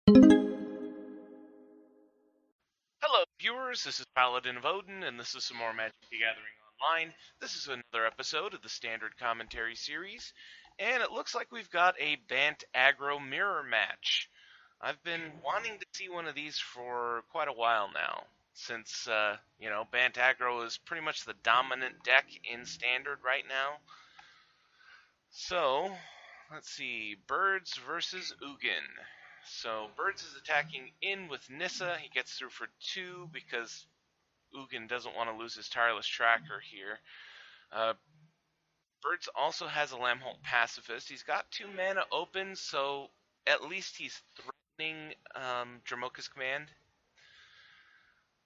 Hello, viewers. This is Paladin of Odin, and this is some more Magic the Gathering Online. This is another episode of the Standard Commentary Series, and it looks like we've got a Bant Aggro mirror match. I've been wanting to see one of these for quite a while now, since, Bant Aggro is pretty much the dominant deck in Standard right now. So, let's see. Birds versus Ugin. So, Birds is attacking in with Nissa. He gets through for 2 because Ugin doesn't want to lose his Tireless Tracker here. Uh, Birds also has a Lamholt Pacifist. He's got 2 mana open, so at least he's threatening Dramoka's Command.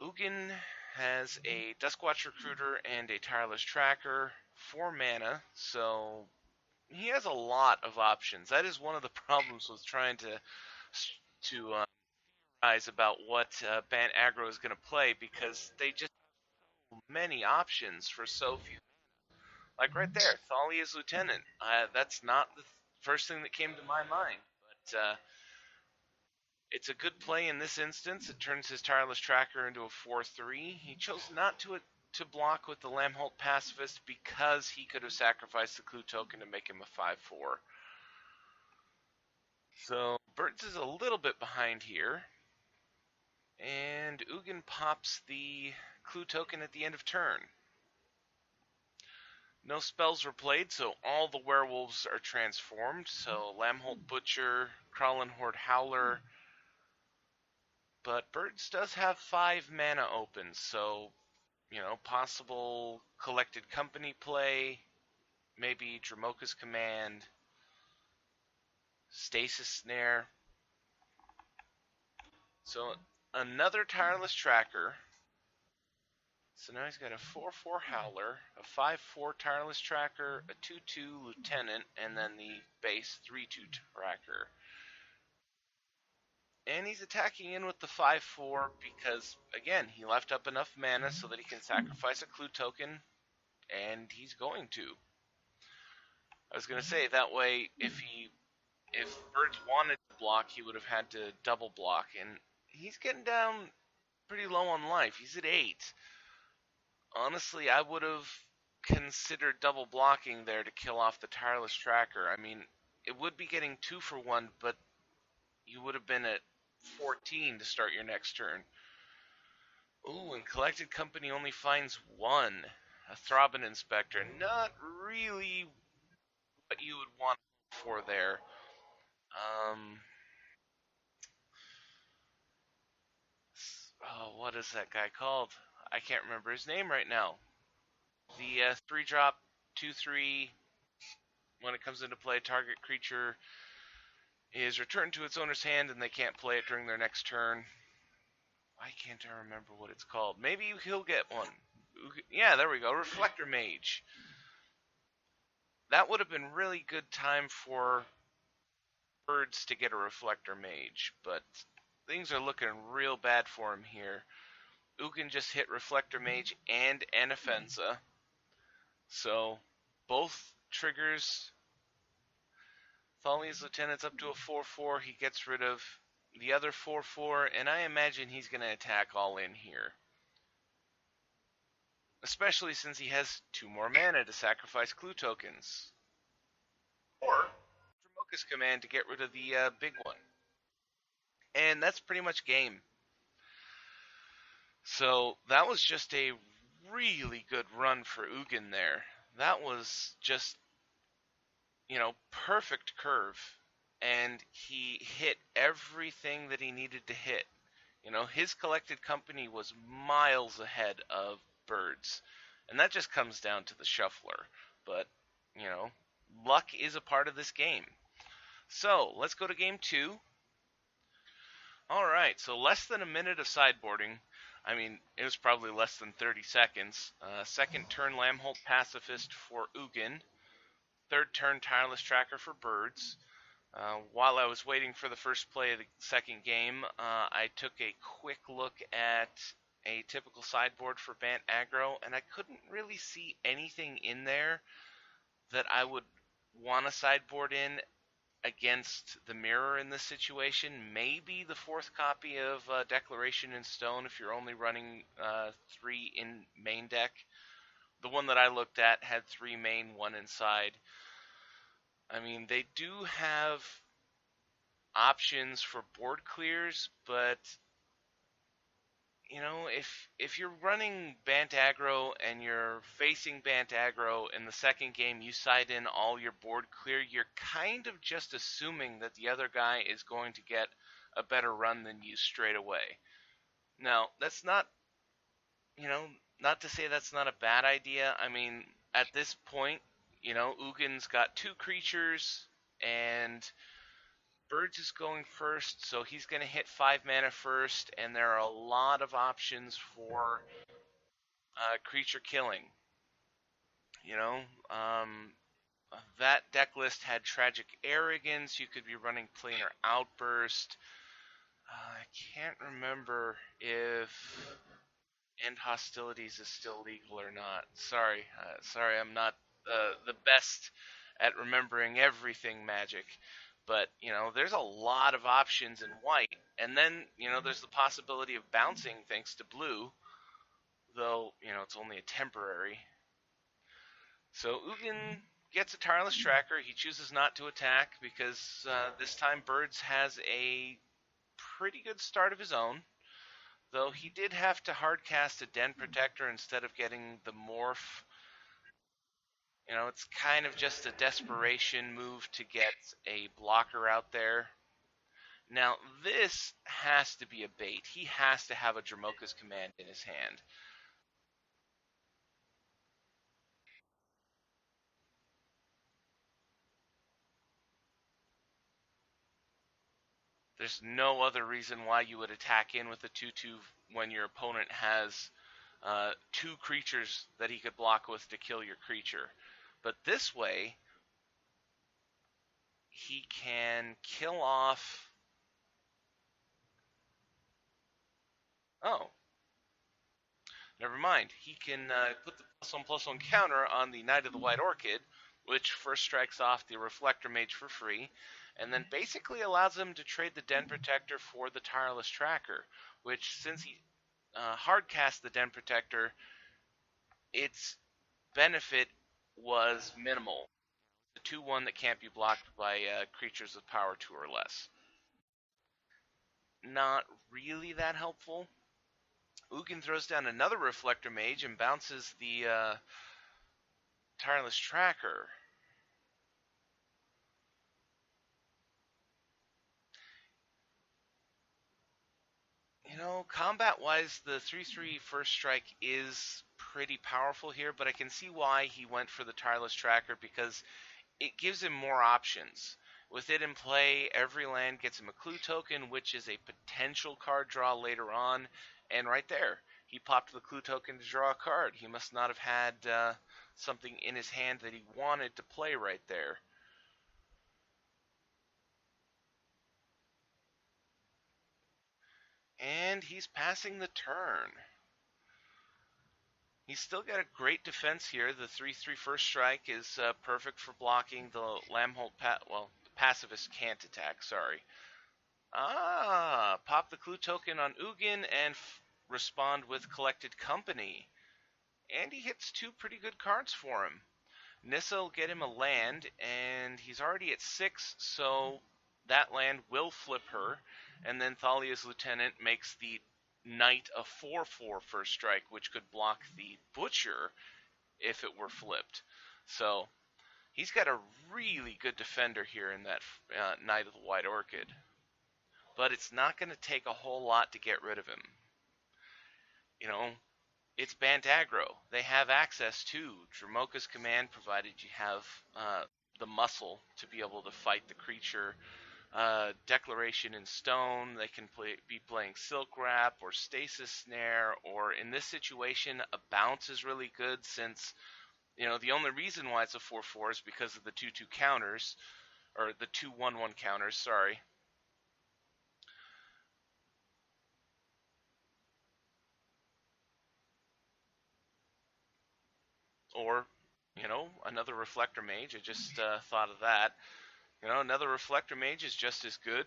Ugin has a Duskwatch Recruiter and a Tireless Tracker, 4 mana, so he has a lot of options. That is one of the problems with trying to theorize about what Bant Aggro is going to play, because they just have many options for so few. Like right there, Thalia's Lieutenant. That's not the first thing that came to my mind, but it's a good play in this instance. It turns his Tireless Tracker into a 4/3. He chose not to block with the Lamholt Pacifist because he could have sacrificed the Clue token to make him a 5/4. So Birds is a little bit behind here, and Ugin pops the Clue token at the end of turn. No spells were played, so all the werewolves are transformed. So Lamholt Butcher, Crawlin Horde Howler. But Birds does have 5 mana open, so, possible Collected Company play, maybe Dramoka's Command, Stasis Snare. So another Tireless Tracker. So now he's got a 4/4 Howler, a 5/4 Tireless Tracker, a 2/2 Lieutenant, and then the base 3/2 Tracker. And he's attacking in with the 5/4 because, again, he left up enough mana so that he can sacrifice a Clue token, and he's going to. I was going to say, that way, if Birds wanted to block, he would have had to double block, and he's getting down pretty low on life. He's at 8. Honestly, I would have considered double blocking there to kill off the Tireless Tracker. I mean, it would be getting 2 for 1, but you would have been at 14 to start your next turn. Ooh, and Collected Company only finds 1. A Throbbing Inspector. Not really what you would want for there. What is that guy called? I can't remember his name right now. The 3-drop, 2/3, when it comes into play, target creature is returned to its owner's hand and they can't play it during their next turn. Why can't I remember what it's called? Maybe he'll get one. Yeah, there we go. Reflector Mage. That would have been really good time for Birds to get a Reflector Mage, but things are looking real bad for him here. Ugin just hit Reflector Mage and Anafenza, so both triggers. Thalia's Lieutenant's up to a 4/4. He gets rid of the other 4/4, and I imagine he's going to attack all in here. Especially since he has 2 more mana to sacrifice Clue tokens. Or Dramoka's Command to get rid of the big one. And that's pretty much game. So that was just a really good run for Ugin there. That was just, perfect curve. And he hit everything that he needed to hit. His Collected Company was miles ahead of Birds. And that just comes down to the shuffler. But, luck is a part of this game. So, let's go to game 2. Alright, so less than a minute of sideboarding. I mean, it was probably less than 30 seconds. Second turn Lamholt Pacifist for Ugin. Third turn Tireless Tracker for Birds. While I was waiting for the first play of the second game, I took a quick look at a typical sideboard for Bant Aggro, and I couldn't really see anything in there that I would want to sideboard in against the mirror in this situation. Maybe the fourth copy of Declaration in Stone if you're only running 3 in main deck. The one that I looked at had 3 main, 1 inside. I mean, they do have options for board clears, but if you're running Bant Aggro and you're facing Bant Aggro in the second game, you side in all your board clear, you're kind of just assuming that the other guy is going to get a better run than you straight away. Now, that's not, you know, not to say that's not a bad idea. I mean, at this point, Ugin's got 2 creatures and Birds is going first, so he's going to hit 5 mana first, and there are a lot of options for creature killing. You know, um, that deck list had Tragic Arrogance. You could be running Planar Outburst. I can't remember if End Hostilities is still legal or not. Sorry, I'm not the best at remembering everything Magic. But there's a lot of options in white, and then there's the possibility of bouncing thanks to blue, though it's only a temporary. So Ugin gets a Tireless Tracker. He chooses not to attack because this time Birds has a pretty good start of his own. Though he did have to hardcast a Den Protector instead of getting the Morph. It's kind of just a desperation move to get a blocker out there. Now, this has to be a bait. He has to have a Dramoka's Command in his hand. There's no other reason why you would attack in with a 2/2 when your opponent has 2 creatures that he could block with to kill your creature. But this way, he can kill off... Oh, never mind. He can put the +1/+1 counter on the Knight of the White Orchid, which first strikes off the Reflector Mage for free, and then basically allows him to trade the Den Protector for the Tireless Tracker, which, since he hardcast the Den Protector, its benefit was minimal. The 2/1 that can't be blocked by creatures with power 2 or less. Not really that helpful. Ugin throws down another Reflector Mage and bounces the Tireless Tracker. Combat-wise, the 3/3 first strike is pretty powerful here, but I can see why he went for the Tireless Tracker because it gives him more options. With it in play, every land gets him a clue token, which is a potential card draw later on, and right there, he popped the clue token to draw a card. He must not have had something in his hand that he wanted to play right there. And he's passing the turn. He's still got a great defense here. The 3/3 first strike is perfect for blocking the Lambholt the pacifist can't attack, sorry. Pop the clue token on Ugin and respond with Collected Company. And he hits 2 pretty good cards for him. Nissa will get him a land, and he's already at 6, so that land will flip her. And then Thalia's Lieutenant makes the Knight a 4/4 first strike, which could block the Butcher if it were flipped. So he's got a really good defender here in that Knight of the White Orchid. But it's not going to take a whole lot to get rid of him. It's Bant Aggro. They have access to Dramoka's Command, provided you have the muscle to be able to fight the creature. Declaration in Stone, they can be playing Silk Wrap or Stasis Snare, or in this situation, a Bounce is really good since, the only reason why it's a 4/4 is because of the 2/2 counters, or the 2/1/1 counters, sorry. Or, another Reflector Mage, I just thought of that. Another Reflector Mage is just as good.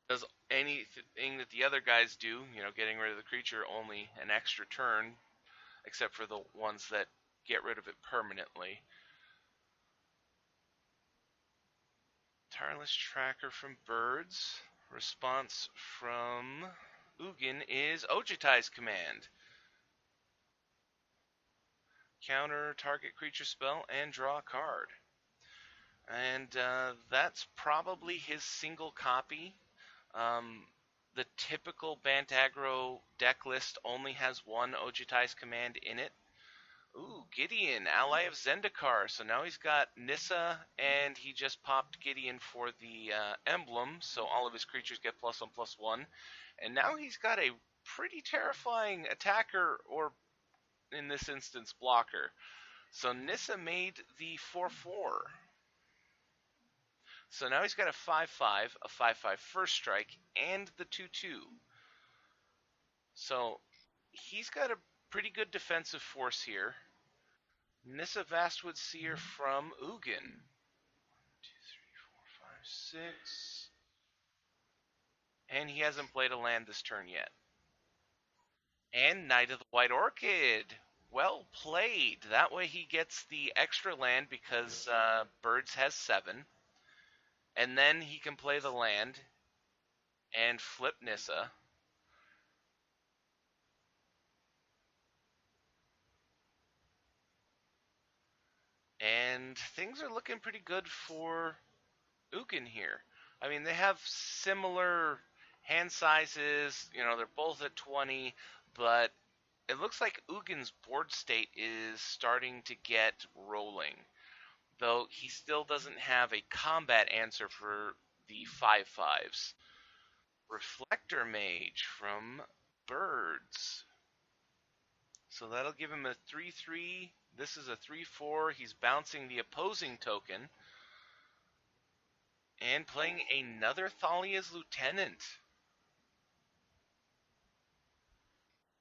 Does anything that the other guys do. Getting rid of the creature only an extra turn, except for the ones that get rid of it permanently. Tireless Tracker from Birds. Response from Ugin is Ojutai's Command. Counter target creature spell and draw a card. And that's probably his single copy. The typical Bant Aggro deck list only has one Ojutai's Command in it. Ooh, Gideon, ally of Zendikar. So now he's got Nissa, and he just popped Gideon for the emblem, so all of his creatures get +1/+1. And now he's got a pretty terrifying attacker, or in this instance, blocker. So Nissa made the 4/4. So now he's got a 5/5, a 5/5 first strike, and the 2/2. So he's got a pretty good defensive force here. Nissa Vastwood Seer from Ugin. 1, 2, 3, 4, 5, 6. And he hasn't played a land this turn yet. And Knight of the White Orchid. Well played. That way he gets the extra land because Birds has 7. And then he can play the land and flip Nissa. And things are looking pretty good for Ugin here. I mean, they have similar hand sizes. They're both at 20, but it looks like Ugin's board state is starting to get rolling. Though he still doesn't have a combat answer for the 5/5s. Reflector Mage from Birds. So that'll give him a 3/3. This is a 3/4. He's bouncing the opposing token. And playing another Thalia's Lieutenant.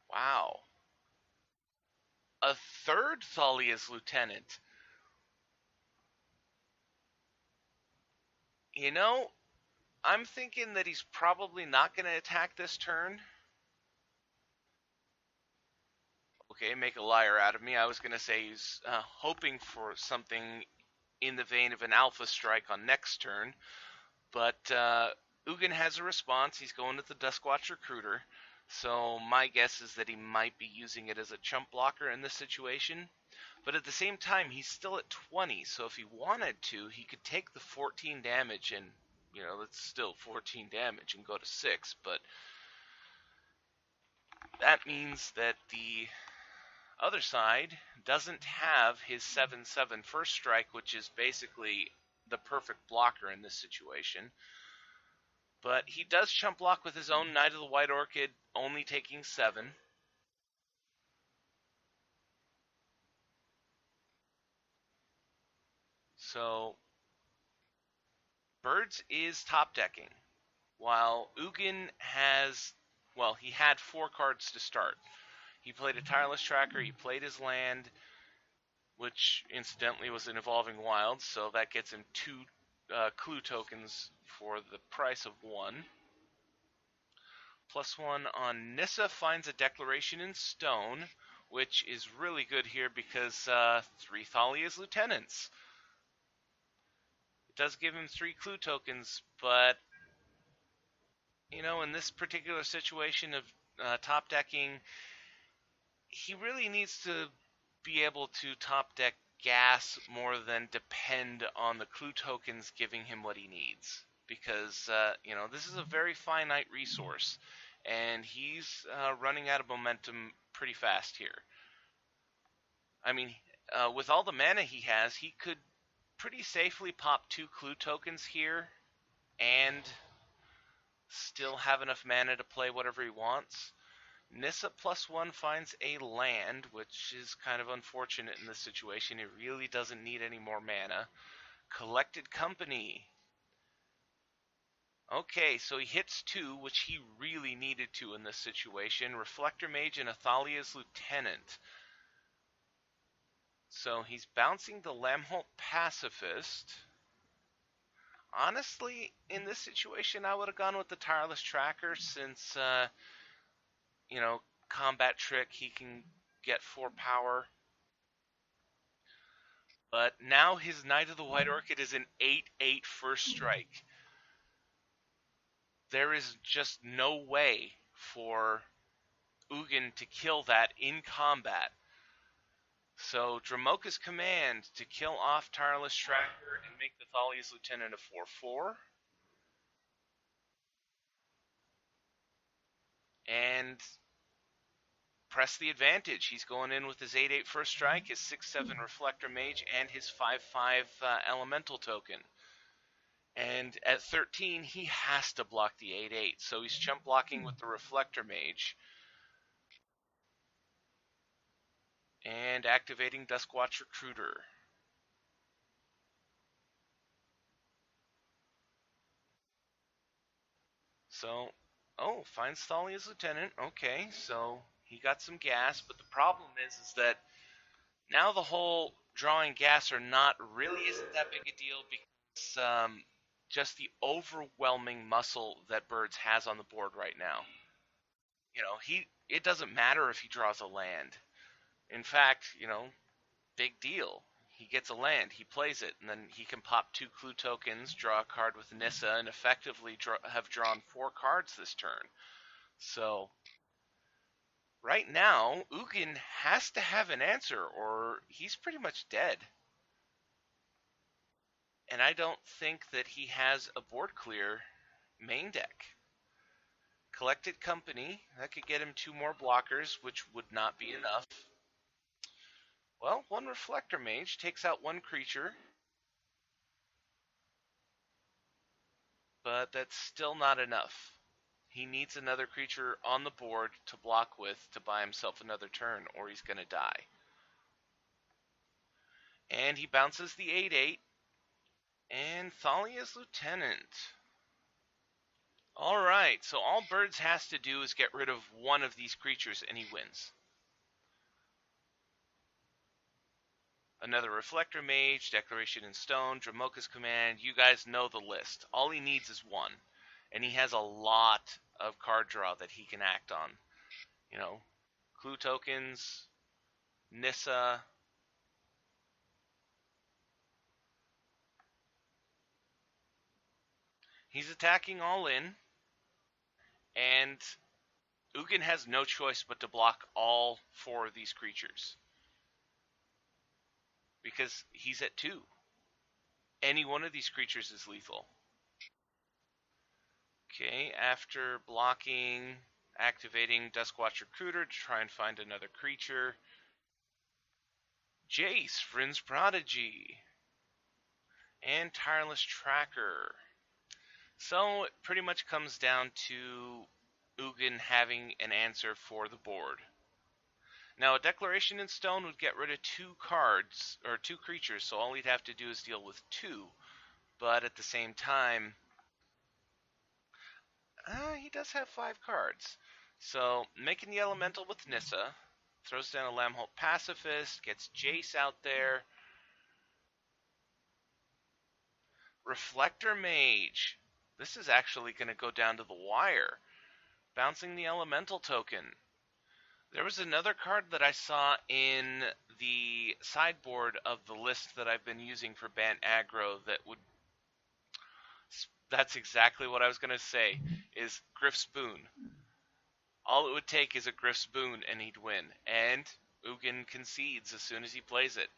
Wow. A third Thalia's Lieutenant. I'm thinking that he's probably not going to attack this turn. Okay, make a liar out of me. I was going to say he's hoping for something in the vein of an Alpha Strike on next turn. But Ugin has a response. He's going with the Duskwatch Recruiter. So my guess is that he might be using it as a chump blocker in this situation. But at the same time, he's still at 20. So if he wanted to, he could take the 14 damage and, that's still 14 damage and go to 6. But that means that the other side doesn't have his 7/7 first strike, which is basically the perfect blocker in this situation. But he does chump block with his own Knight of the White Orchid, only taking 7. So Birds is top decking, while Ugin has, he had 4 cards to start. He played a Tireless Tracker, he played his land, which incidentally was an Evolving Wilds, so that gets him 2 clue tokens for the price of 1. +1 on Nissa finds a Declaration in Stone, which is really good here because 3 Thalia's Lieutenants. It does give him 3 clue tokens, but in this particular situation of top decking, he really needs to be able to top deck gas more than depend on the clue tokens giving him what he needs. Because, this is a very finite resource, and he's running out of momentum pretty fast here. I mean, with all the mana he has, he could pretty safely pop 2 clue tokens here and still have enough mana to play whatever he wants. Nissa +1 finds a land, which is kind of unfortunate in this situation. He really doesn't need any more mana. Collected Company. Okay, so he hits 2, which he really needed to in this situation. Reflector Mage and Athalia's Lieutenant. So he's bouncing the Lamholt Pacifist. Honestly, in this situation, I would have gone with the Tireless Tracker since, you know, combat trick, he can get 4 power. But now his Knight of the White Orchid is an 8/8 first strike. There is just no way for Ugin to kill that in combat. So Dramoka's command to kill off Tireless Tracker and make the Thalia's Lieutenant a 4/4. And press the advantage. He's going in with his 8/8 first strike, his 6/7 Reflector Mage, and his 5/5 Elemental token. And at 13, he has to block the 8/8, so he's chump blocking with the Reflector Mage. And activating Duskwatch Recruiter. So, oh, finds Thalia's Lieutenant. Okay, so he got some gas, but the problem is that now the whole drawing gas or not really isn't that big a deal because just the overwhelming muscle that Birds has on the board right now. You know, it doesn't matter if he draws a land. In fact, you know, big deal. He gets a land, he plays it, and then he can pop 2 clue tokens, draw a card with Nissa, and effectively have drawn 4 cards this turn. So, right now, Ugin has to have an answer, or he's pretty much dead. And I don't think that he has a board clear main deck. Collected Company, that could get him 2 more blockers, which would not be enough. Well, 1 Reflector Mage takes out 1 creature, but that's still not enough. He needs another creature on the board to block with to buy himself another turn, or he's going to die. And he bounces the 8/8, and Thalia's Lieutenant. Alright, so all Birds has to do is get rid of 1 of these creatures, and he wins. Another Reflector Mage, Declaration in Stone, Dramoka's Command. You guys know the list. All he needs is 1. And he has a lot of card draw that he can act on. You know, clue tokens, Nissa. He's attacking all in. And Ugin has no choice but to block all 4 of these creatures. Because he's at 2. Any one of these creatures is lethal. Okay, after blocking, activating Duskwatch Recruiter to try and find another creature. Jace, Vryn's Prodigy, and Tireless Tracker. So it pretty much comes down to Ugin having an answer for the board. Now, a Declaration in Stone would get rid of 2 cards, or 2 creatures, so all he'd have to do is deal with 2. But at the same time, he does have 5 cards. So, making the Elemental with Nissa, throws down a Lambholt Pacifist, gets Jace out there. Reflector Mage. This is actually going to go down to the wire. Bouncing the Elemental token. There was another card that I saw in the sideboard of the list that I've been using for Bant Aggro that would... That's exactly what I was going to say, is Griff's Boon. All it would take is a Griff's Boon and he'd win. And Ugin concedes as soon as he plays it.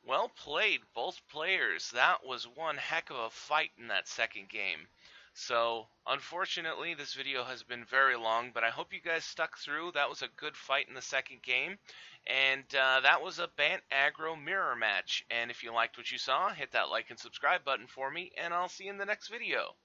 Well played, both players. That was one heck of a fight in that second game. So, unfortunately, this video has been very long, but I hope you guys stuck through. That was a good fight in the second game. And that was a Bant Aggro mirror match. And if you liked what you saw, hit that like and subscribe button for me, and I'll see you in the next video.